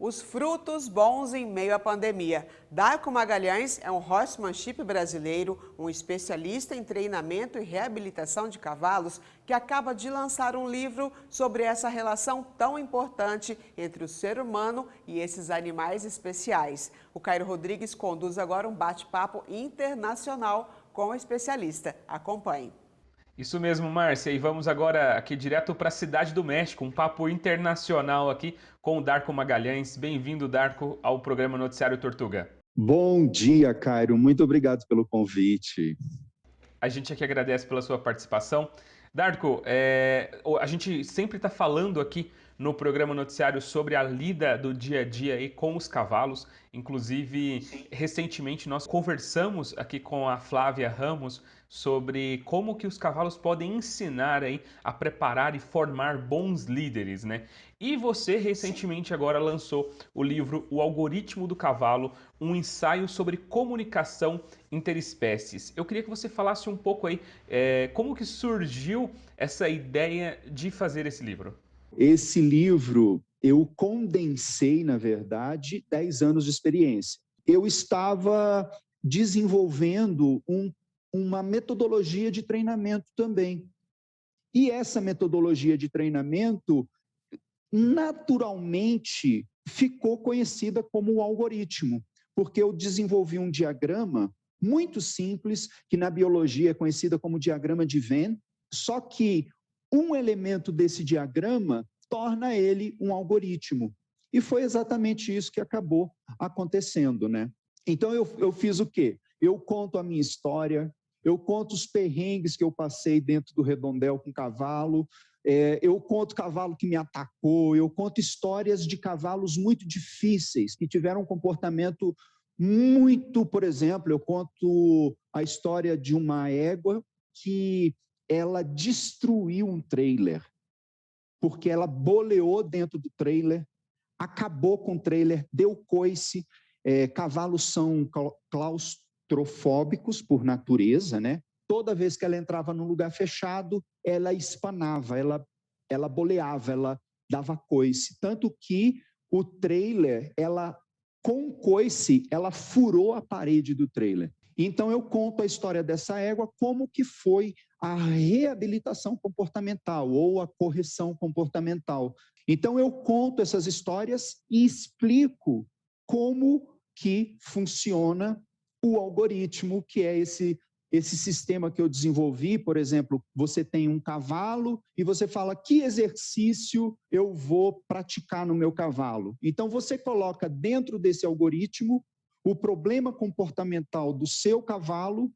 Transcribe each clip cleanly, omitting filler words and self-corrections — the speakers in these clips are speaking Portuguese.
Os frutos bons em meio à pandemia. Darco Magalhães é um horsemanship brasileiro, um especialista em treinamento e reabilitação de cavalos, que acaba de lançar um livro sobre essa relação tão importante entre o ser humano e esses animais especiais. O Cairo Rodrigues conduz agora um bate-papo internacional com o especialista. Acompanhe. Isso mesmo, Márcia. E vamos agora aqui direto para a Cidade do México, um papo internacional aqui com o Darco Magalhães. Bem-vindo, Darco, ao programa Noticiário Tortuga. Bom dia, Cairo. Muito obrigado pelo convite. A gente aqui agradece pela sua participação. Darco, a gente sempre está falando aqui no programa noticiário sobre a lida do dia a dia aí com os cavalos. Inclusive, recentemente nós conversamos aqui com a Flávia Ramos sobre como que os cavalos podem ensinar aí a preparar e formar bons líderes, né? E você recentemente agora lançou o livro O Algoritmo do Cavalo, um ensaio sobre comunicação interespécies. Eu queria que você falasse um pouco aí como que surgiu essa ideia de fazer esse livro. Esse livro eu condensei, na verdade, 10 anos de experiência. Eu estava desenvolvendo uma metodologia de treinamento também. E essa metodologia de treinamento, naturalmente, ficou conhecida como o algoritmo, porque eu desenvolvi um diagrama muito simples, que na biologia é conhecida como diagrama de Venn, só que um elemento desse diagrama torna ele um algoritmo. E foi exatamente isso que acabou acontecendo, né? Então eu fiz o quê? Eu conto a minha história, eu conto os perrengues que eu passei dentro do redondel com cavalo, eu conto cavalo que me atacou, eu conto histórias de cavalos muito difíceis, que tiveram um comportamento muito, por exemplo, eu conto a história de uma égua que ela destruiu um trailer, porque ela boleou dentro do trailer, acabou com o trailer, deu coice. Cavalos são claustrofóbicos por natureza, né? Toda vez que ela entrava num lugar fechado, ela espanava, ela boleava, ela dava coice. Tanto que o trailer, com coice, ela furou a parede do trailer. Então, eu conto a história dessa égua, como que foi a reabilitação comportamental ou a correção comportamental. Então, eu conto essas histórias e explico como que funciona o algoritmo, que é esse sistema que eu desenvolvi. Por exemplo, você tem um cavalo e você fala que exercício eu vou praticar no meu cavalo. Então, você coloca dentro desse algoritmo o problema comportamental do seu cavalo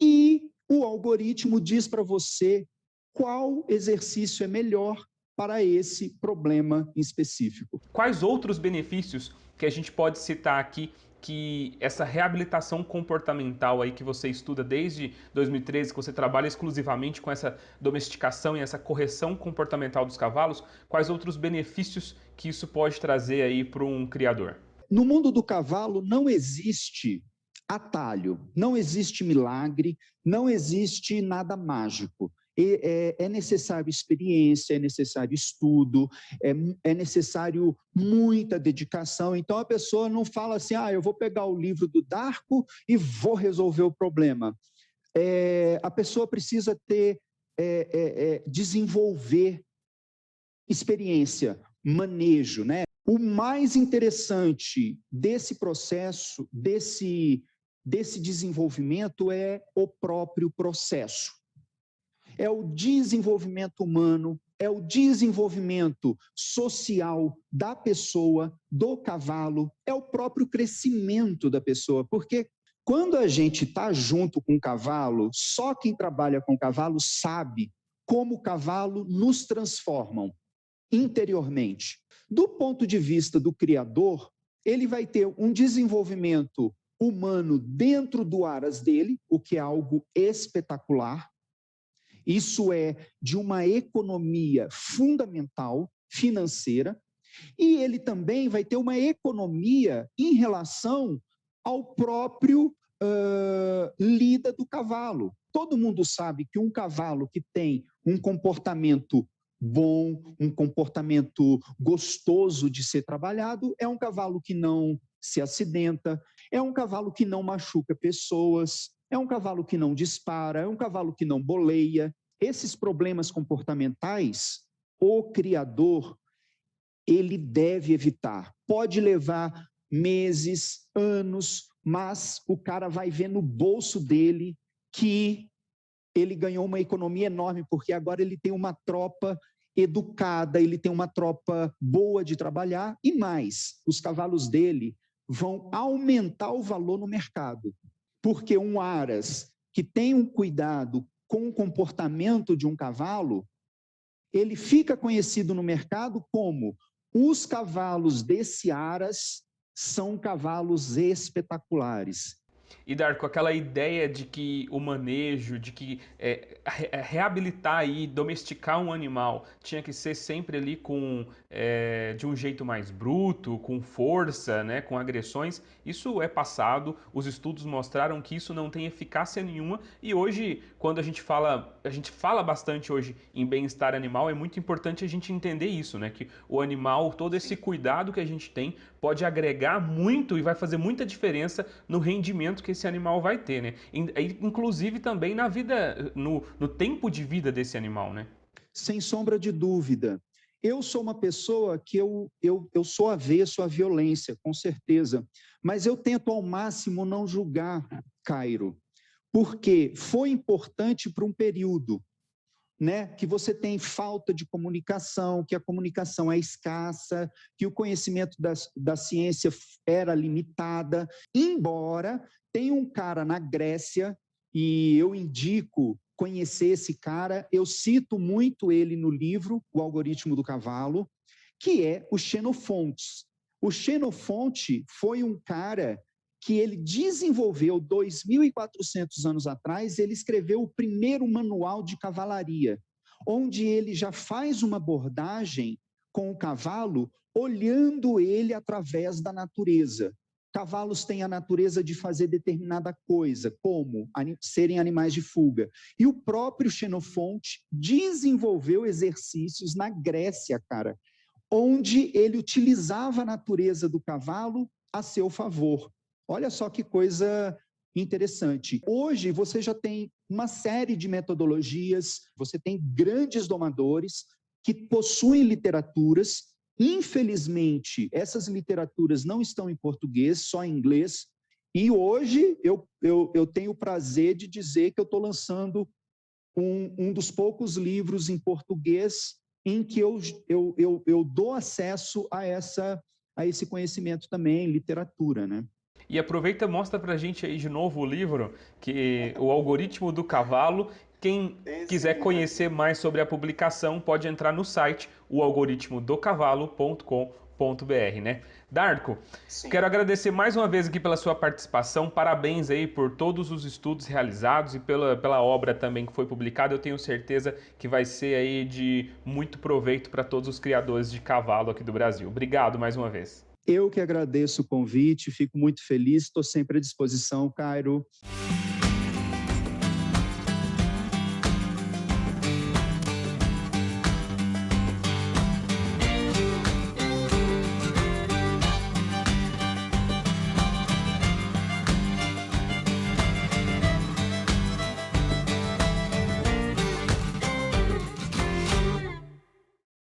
e o algoritmo diz para você qual exercício é melhor para esse problema específico. Quais outros benefícios que a gente pode citar aqui que essa reabilitação comportamental aí que você estuda desde 2013, que você trabalha exclusivamente com essa domesticação e essa correção comportamental dos cavalos, quais outros benefícios que isso pode trazer aí para um criador? No mundo do cavalo não existe atalho, não existe milagre, não existe nada mágico. É necessário experiência, é necessário estudo, é necessário muita dedicação. Então a pessoa não fala assim, eu vou pegar o livro do Darco e vou resolver o problema. A pessoa precisa desenvolver experiência, manejo, né? O mais interessante desse processo, desse desenvolvimento, é o próprio processo. É o desenvolvimento humano, é o desenvolvimento social da pessoa, do cavalo, é o próprio crescimento da pessoa, porque quando a gente está junto com o cavalo, só quem trabalha com o cavalo sabe como o cavalo nos transforma interiormente. Do ponto de vista do criador, ele vai ter um desenvolvimento humano dentro do aras dele, o que é algo espetacular. Isso é de uma economia fundamental, financeira, e ele também vai ter uma economia em relação ao próprio lida do cavalo. Todo mundo sabe que um cavalo que tem um comportamento bom, um comportamento gostoso de ser trabalhado, é um cavalo que não se acidenta, é um cavalo que não machuca pessoas, é um cavalo que não dispara, é um cavalo que não boleia. Esses problemas comportamentais, o criador, ele deve evitar. Pode levar meses, anos, mas o cara vai ver no bolso dele que ele ganhou uma economia enorme, porque agora ele tem uma tropa educada, ele tem uma tropa boa de trabalhar, e mais, os cavalos dele vão aumentar o valor no mercado, porque um aras que tem um cuidado com o comportamento de um cavalo, ele fica conhecido no mercado como os cavalos desse aras são cavalos espetaculares. E, Darko, aquela ideia de que o manejo, de que reabilitar e domesticar um animal tinha que ser sempre ali de um jeito mais bruto, com força, né, com agressões, isso é passado. Os estudos mostraram que isso não tem eficácia nenhuma e hoje, quando a gente fala bastante hoje em bem-estar animal, é muito importante a gente entender isso, né, que o animal, todo esse cuidado que a gente tem, pode agregar muito e vai fazer muita diferença no rendimento que esse animal vai ter, né? Inclusive também na vida, no tempo de vida desse animal, né? Sem sombra de dúvida. Eu sou uma pessoa que eu sou avesso à violência, com certeza, mas eu tento ao máximo não julgar, Cairo, porque foi importante para um período, né, que você tem falta de comunicação, que a comunicação é escassa, que o conhecimento da ciência era limitada, embora tenha um cara na Grécia, e eu indico conhecer esse cara, eu cito muito ele no livro, O Algoritmo do Cavalo, que é o Xenofonte. O Xenofonte foi um cara que ele desenvolveu 2.400 anos atrás, ele escreveu o primeiro manual de cavalaria, onde ele já faz uma abordagem com o cavalo, olhando ele através da natureza. Cavalos têm a natureza de fazer determinada coisa, como serem animais de fuga. E o próprio Xenofonte desenvolveu exercícios na Grécia, cara, onde ele utilizava a natureza do cavalo a seu favor. Olha só que coisa interessante. Hoje você já tem uma série de metodologias, você tem grandes domadores que possuem literaturas. Infelizmente, essas literaturas não estão em português, só em inglês. E hoje eu tenho o prazer de dizer que eu estou lançando um dos poucos livros em português em que eu dou acesso a esse conhecimento também, literatura, né? E aproveita e mostra pra gente aí de novo o livro, que O Algoritmo do Cavalo. Quem quiser conhecer mais sobre a publicação pode entrar no site oalgoritmodocavalo.com.br, né? Darko, quero agradecer mais uma vez aqui pela sua participação, parabéns aí por todos os estudos realizados e pela obra também que foi publicada. Eu tenho certeza que vai ser aí de muito proveito para todos os criadores de cavalo aqui do Brasil. Obrigado mais uma vez. Eu que agradeço o convite, fico muito feliz, estou sempre à disposição, Cairo.